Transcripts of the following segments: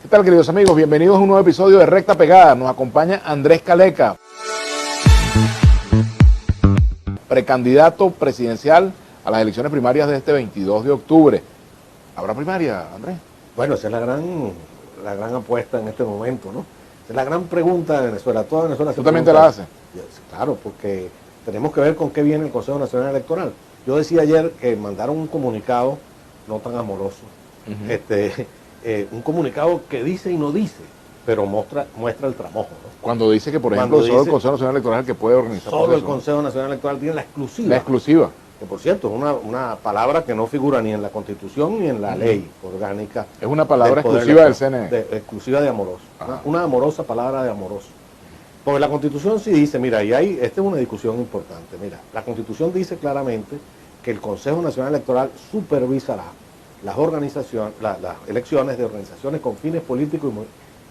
¿Qué tal, queridos amigos? Bienvenidos a un nuevo episodio de Recta Pegada. Nos acompaña Andrés Caleca, precandidato presidencial a las elecciones primarias de este 22 de octubre. ¿Habrá primaria, Andrés? Bueno, esa es la gran apuesta en este momento, ¿no? Esa es la gran pregunta de Venezuela. Toda Venezuela se ¿Tú también te la haces? Claro, porque tenemos que ver con qué viene el Consejo Nacional Electoral. Yo decía ayer que mandaron un comunicado no tan amoroso, un comunicado que dice y no dice, pero muestra el tramojo, ¿no? Cuando dice que, por ejemplo, solo el Consejo Nacional Electoral es el que puede organizar solo procesos, el Consejo Nacional Electoral tiene la exclusiva. La exclusiva. Que, por cierto, es una palabra que no figura ni en la Constitución ni en la ley orgánica. Es una palabra exclusiva del CNE. Exclusiva de amoroso. Una amorosa palabra de amoroso. Porque la Constitución sí dice, mira, y esta es una discusión importante, mira, la Constitución dice claramente que el Consejo Nacional Electoral supervisará las elecciones de organizaciones con fines políticos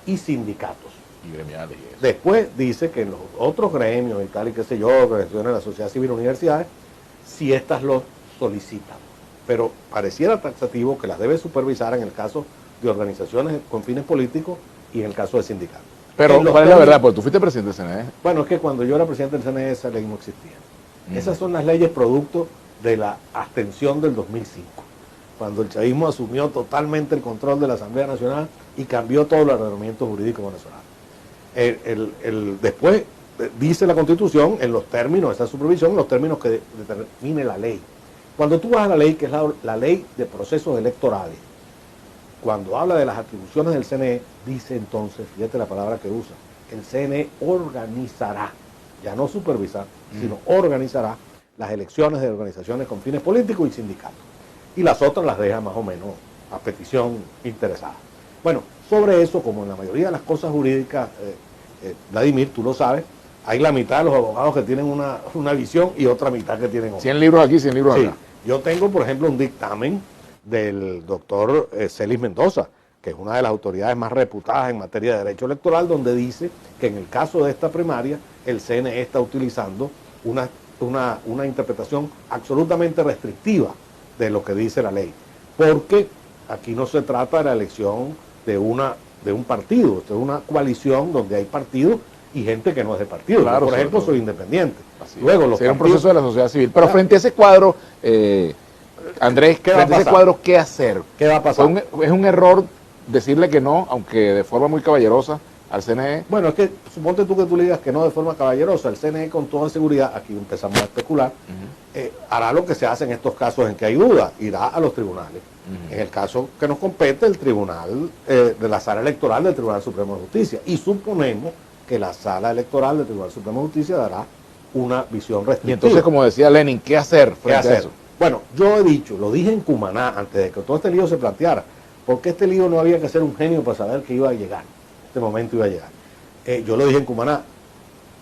y sindicatos. Y gremiales. Y eso. Después dice que en los otros gremios y tal y qué sé yo, organizaciones de la sociedad civil, universidades, si éstas lo solicitan. Pero pareciera taxativo que las debe supervisar en el caso de organizaciones con fines políticos y en el caso de sindicatos. Pero, ¿cuál es la verdad? Porque tú fuiste presidente del CNE. Bueno, es que cuando yo era presidente del CNE esa ley no existía. Esas son las leyes producto de la abstención del 2005, cuando el chavismo asumió totalmente el control de la Asamblea Nacional y cambió todo el ordenamiento jurídico venezolano. Después dice la Constitución, en los términos, esa supervisión, en los términos que determine la ley. Cuando tú vas a la ley, que es la ley de procesos electorales, cuando habla de las atribuciones del CNE, dice entonces, fíjate la palabra que usa, el CNE organizará, ya no supervisar, sino organizará las elecciones de organizaciones con fines políticos y sindicatos. Y las otras las deja más o menos a petición interesada. Bueno, sobre eso, como en la mayoría de las cosas jurídicas, Vladimir, tú lo sabes, hay la mitad de los abogados que tienen una visión y otra mitad que tienen otra. 100 libros aquí, 100 libros acá. Yo tengo, por ejemplo, un dictamen del doctor Celis Mendoza, que es una de las autoridades más reputadas en materia de derecho electoral, donde dice que en el caso de esta primaria, el CNE está utilizando una interpretación absolutamente restrictiva de lo que dice la ley. Porque aquí no se trata de la elección de un partido, esto es una coalición donde hay partidos y gente que no es de partido. Claro, yo, por ejemplo, soy independiente. Luego, será un proceso de la sociedad civil. Pero frente a ese cuadro, Andrés, frente a ese cuadro, ¿qué hacer? ¿Qué va a pasar? ¿Es un error decirle que no, aunque de forma muy caballerosa, al CNE? Bueno, es que suponte tú que tú le digas que no de forma caballerosa. El CNE, con toda seguridad, aquí empezamos a especular, hará lo que se hace en estos casos en que hay duda, irá a los tribunales. En el caso que nos compete, el tribunal de la sala electoral del Tribunal Supremo de Justicia. Y suponemos que la sala electoral del Tribunal Supremo de Justicia dará una visión restrictiva. Y entonces, como decía Lenin, ¿qué hacer frente a eso? Bueno, yo he dicho, lo dije en Cumaná, antes de que todo este lío se planteara, porque este lío no había que ser un genio para saber que iba a llegar, este momento iba a llegar. Yo lo dije en Cumaná,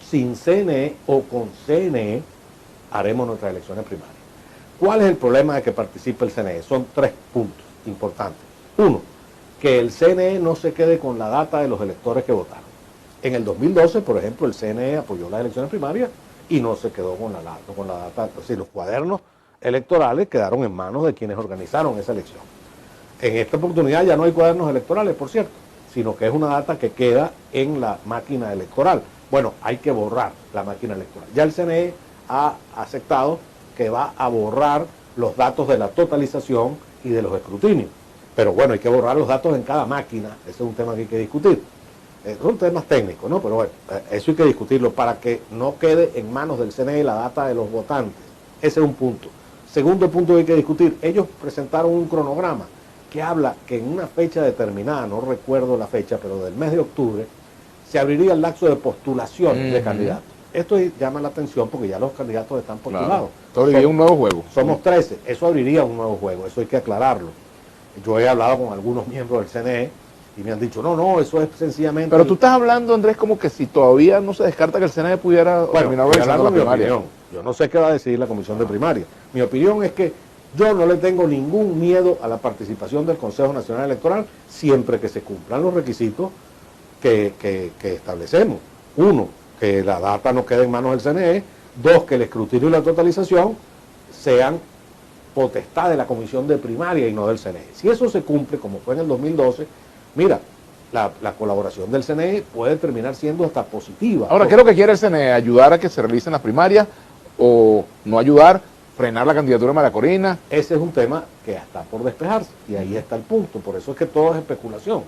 sin CNE o con CNE haremos nuestras elecciones primarias. ¿Cuál es el problema de que participe el CNE? Son 3 puntos importantes. 1, que el CNE no se quede con la data de los electores que votaron. En el 2012, por ejemplo, el CNE apoyó las elecciones primarias y no se quedó con la data, es decir, los cuadernos electorales quedaron en manos de quienes organizaron esa elección. En esta oportunidad ya no hay cuadernos electorales, por cierto, sino que es una data que queda en la máquina electoral. Bueno, hay que borrar la máquina electoral. Ya el CNE ha aceptado que va a borrar los datos de la totalización y de los escrutinios. Pero bueno, hay que borrar los datos en cada máquina, ese es un tema que hay que discutir. Son temas técnicos, ¿no? Pero bueno, eso hay que discutirlo para que no quede en manos del CNE la data de los votantes. Ese es un punto. Segundo punto que hay que discutir, ellos presentaron un cronograma que habla que en una fecha determinada, no recuerdo la fecha, pero del mes de octubre, se abriría el lapso de postulación de candidatos. Esto llama la atención porque ya los candidatos están postulados. Esto abriría un nuevo juego. Somos 13, eso abriría un nuevo juego, eso hay que aclararlo. Yo he hablado con algunos miembros del CNE y me han dicho, no, eso es sencillamente... Pero tú estás hablando, Andrés, como que si todavía no se descarta que el CNE pudiera terminar organizando la primaria. Yo no sé qué va a decidir la comisión de primaria. Mi opinión es que yo no le tengo ningún miedo a la participación del Consejo Nacional Electoral siempre que se cumplan los requisitos que establecemos. 1, que la data no quede en manos del CNE. 2, que el escrutinio y la totalización sean potestad de la comisión de primaria y no del CNE. Si eso se cumple, como fue en el 2012, mira, la colaboración del CNE puede terminar siendo hasta positiva. Ahora, ¿qué es lo que quiere el CNE? ¿Ayudar a que se realicen las primarias o no ayudar, frenar la candidatura de María Corina? Ese es un tema que está por despejarse y ahí está el punto. Por eso es que todo es especulación.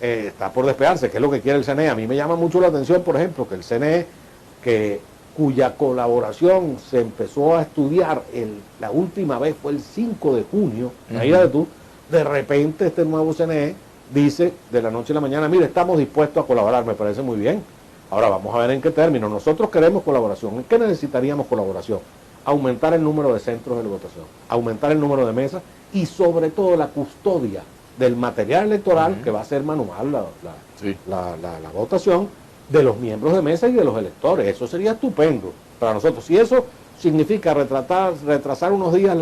Está por despejarse. ¿Qué es lo que quiere el CNE? A mí me llama mucho la atención, por ejemplo, que el CNE, cuya colaboración se empezó a estudiar la última vez fue el 5 de junio, imagínate tú, de repente este nuevo CNE dice de la noche a la mañana, mire, estamos dispuestos a colaborar, me parece muy bien. Ahora vamos a ver en qué términos. Nosotros queremos colaboración. ¿En qué necesitaríamos colaboración? Aumentar el número de centros de votación, aumentar el número de mesas y sobre todo la custodia del material electoral, que va a ser manual la votación, de los miembros de mesa y de los electores. Eso sería estupendo para nosotros. Si eso significa retrasar unos días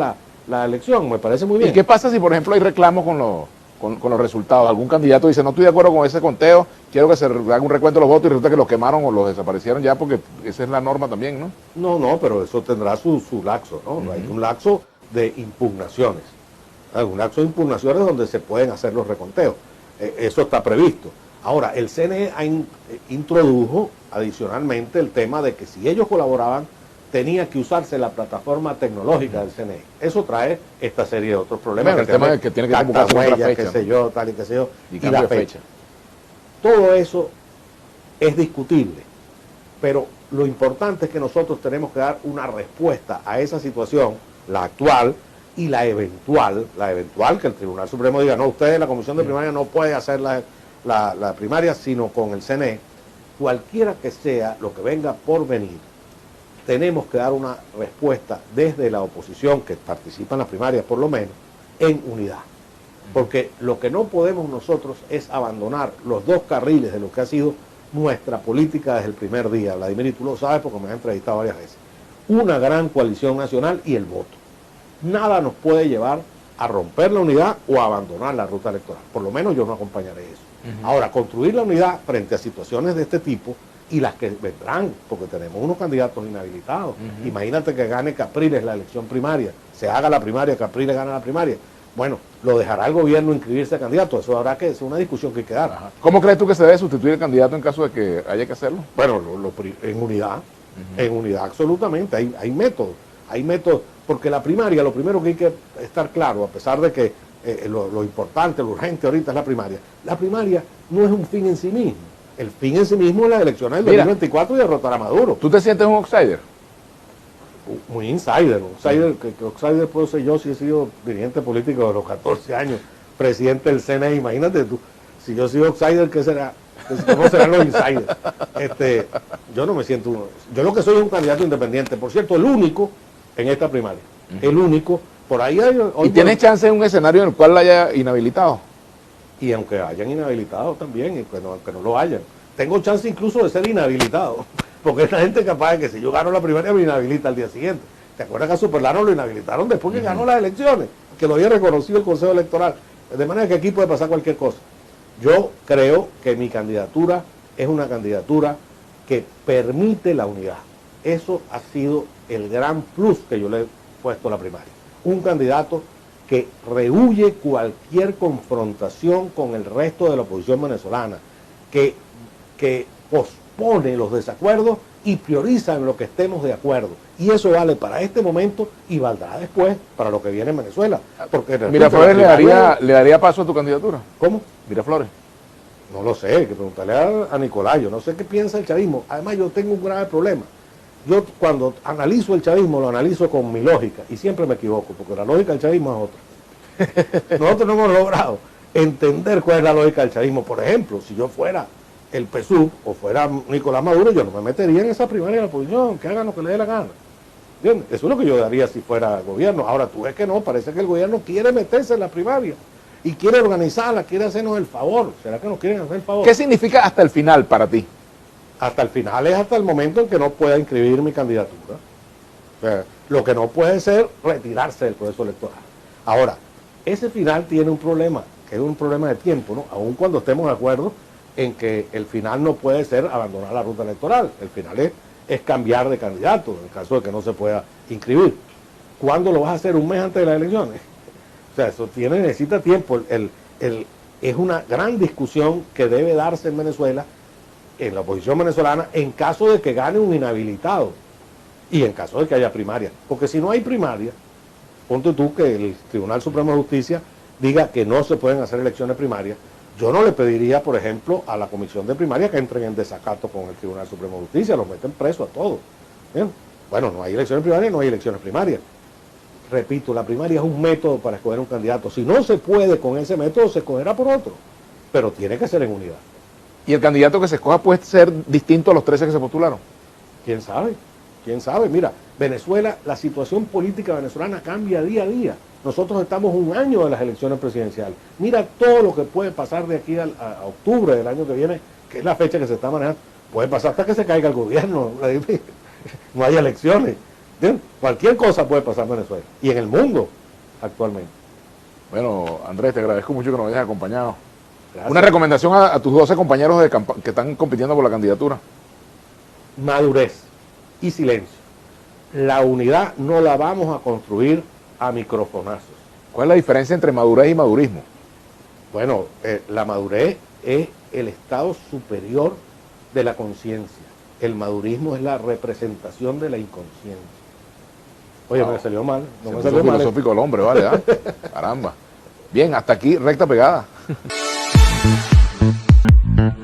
la elección, me parece muy bien. ¿Y qué pasa si, por ejemplo, hay reclamos con los resultados? Algún candidato dice, no estoy de acuerdo con ese conteo, quiero que se haga un recuento de los votos y resulta que los quemaron o los desaparecieron ya, porque esa es la norma también, ¿no? No, pero eso tendrá su lapso, ¿no? Hay un lapso de impugnaciones. Hay un lapso de impugnaciones donde se pueden hacer los reconteos. Eso está previsto. Ahora, el CNE introdujo adicionalmente el tema de que si ellos colaboraban, tenía que usarse la plataforma tecnológica del CNE. Eso trae esta serie de otros problemas. Bueno, el tema de que tiene que convocarse otra fecha, qué sé yo, tal y qué sé yo, y la fecha. Todo eso es discutible, pero lo importante es que nosotros tenemos que dar una respuesta a esa situación, la actual y la eventual que el Tribunal Supremo diga, no, ustedes, la Comisión de Primaria no puede hacer la primaria, sino con el CNE. Cualquiera que sea lo que venga por venir, tenemos que dar una respuesta desde la oposición, que participa en las primarias por lo menos, en unidad. Porque lo que no podemos nosotros es abandonar los dos carriles de lo que ha sido nuestra política desde el primer día. Vladimir, y tú lo sabes porque me has entrevistado varias veces. Una gran coalición nacional y el voto. Nada nos puede llevar a romper la unidad o a abandonar la ruta electoral. Por lo menos yo no acompañaré eso. Ahora, construir la unidad frente a situaciones de este tipo y las que vendrán, porque tenemos unos candidatos inhabilitados. Imagínate que gane Capriles la elección primaria, se haga la primaria, Capriles gana la primaria. Bueno, lo dejará el gobierno inscribirse a candidato, eso habrá que, es una discusión que hay que dar. Ajá. ¿Cómo crees tú que se debe sustituir el candidato en caso de que haya que hacerlo? Bueno, en unidad absolutamente, hay métodos, porque la primaria, lo primero que hay que estar claro, a pesar de que lo importante, lo urgente ahorita es la primaria no es un fin en sí mismo. El fin en sí mismo es las elecciones del 2024 y derrotar a Maduro. ¿Tú te sientes un outsider? Muy insider. Outsider puedo ser yo si he sido dirigente político de los 14 años, presidente del CNE. Imagínate tú, si yo soy outsider, ¿qué será? ¿Cómo serán los insiders? Yo no me siento uno. Yo lo que soy es un candidato independiente. Por cierto, el único en esta primaria. El único. Por ahí hay... ¿Y tienes chance en un escenario en el cual la haya inhabilitado? Y aunque hayan inhabilitado también, y que no lo hayan. Tengo chance incluso de ser inhabilitado, porque es la gente capaz de que si yo gano la primaria me inhabilita al día siguiente. ¿Te acuerdas que a Superlano lo inhabilitaron después que ganó las elecciones? Que lo había reconocido el Consejo Electoral. De manera que aquí puede pasar cualquier cosa. Yo creo que mi candidatura es una candidatura que permite la unidad. Eso ha sido el gran plus que yo le he puesto a la primaria. Un candidato que rehúye cualquier confrontación con el resto de la oposición venezolana, que pospone los desacuerdos y prioriza en lo que estemos de acuerdo. Y eso vale para este momento y valdrá después para lo que viene en Venezuela. Porque ¿Miraflores le daría paso a tu candidatura? ¿Cómo? Miraflores. No lo sé, hay que preguntarle a Nicolás. Yo no sé qué piensa el chavismo. Además, yo tengo un grave problema. Yo cuando analizo el chavismo lo analizo con mi lógica y siempre me equivoco, porque la lógica del chavismo es otra. Nosotros no hemos logrado entender cuál es la lógica del chavismo. Por ejemplo, si yo fuera el PSUV o fuera Nicolás Maduro, yo no me metería en esa primaria de la oposición, que hagan lo que le dé la gana. ¿Entiendes? Eso es lo que yo daría si fuera gobierno. Ahora tú ves que no, parece que el gobierno quiere meterse en la primaria y quiere organizarla, quiere hacernos el favor. ¿Será que nos quieren hacer el favor? ¿Qué significa hasta el final para ti? Hasta el final es hasta el momento en que no pueda inscribir mi candidatura. O sea, lo que no puede ser retirarse del proceso electoral. Ahora, ese final tiene un problema, que es un problema de tiempo, ¿no? Aun cuando estemos de acuerdo en que el final no puede ser abandonar la ruta electoral. El final es cambiar de candidato, en el caso de que no se pueda inscribir. ¿Cuándo lo vas a hacer? ¿Un mes antes de las elecciones? O sea, eso necesita tiempo. es una gran discusión que debe darse en Venezuela, en la oposición venezolana, en caso de que gane un inhabilitado y en caso de que haya primaria. Porque si no hay primaria, ponte tú que el Tribunal Supremo de Justicia diga que no se pueden hacer elecciones primarias. Yo no le pediría, por ejemplo, a la comisión de primaria que entren en desacato con el Tribunal Supremo de Justicia, los meten presos a todos. ¿Bien? Bueno, no hay elecciones primarias, no hay elecciones primarias. Repito, la primaria es un método para escoger un candidato. Si no se puede con ese método, se escogerá por otro. Pero tiene que ser en unidad. ¿Y el candidato que se escoja puede ser distinto a los 13 que se postularon? ¿Quién sabe? ¿Quién sabe? Mira, Venezuela, la situación política venezolana cambia día a día. Nosotros estamos un año de las elecciones presidenciales. Mira todo lo que puede pasar de aquí a octubre del año que viene, que es la fecha que se está manejando. Puede pasar hasta que se caiga el gobierno, no haya elecciones. ¿Entiendes? Cualquier cosa puede pasar en Venezuela y en el mundo actualmente. Bueno, Andrés, te agradezco mucho que nos hayas acompañado. Gracias. Una recomendación a tus 12 compañeros que están compitiendo por la candidatura. Madurez y silencio. La unidad no la vamos a construir a microfonazos. ¿Cuál es la diferencia entre madurez y madurismo? Bueno, la madurez es el estado superior de la conciencia. El madurismo es la representación de la inconsciencia. Oye, me salió mal. No me Se salió puso mal. filosófico el hombre, vale, ¿ah? Caramba. Bien, hasta aquí, recta pegada.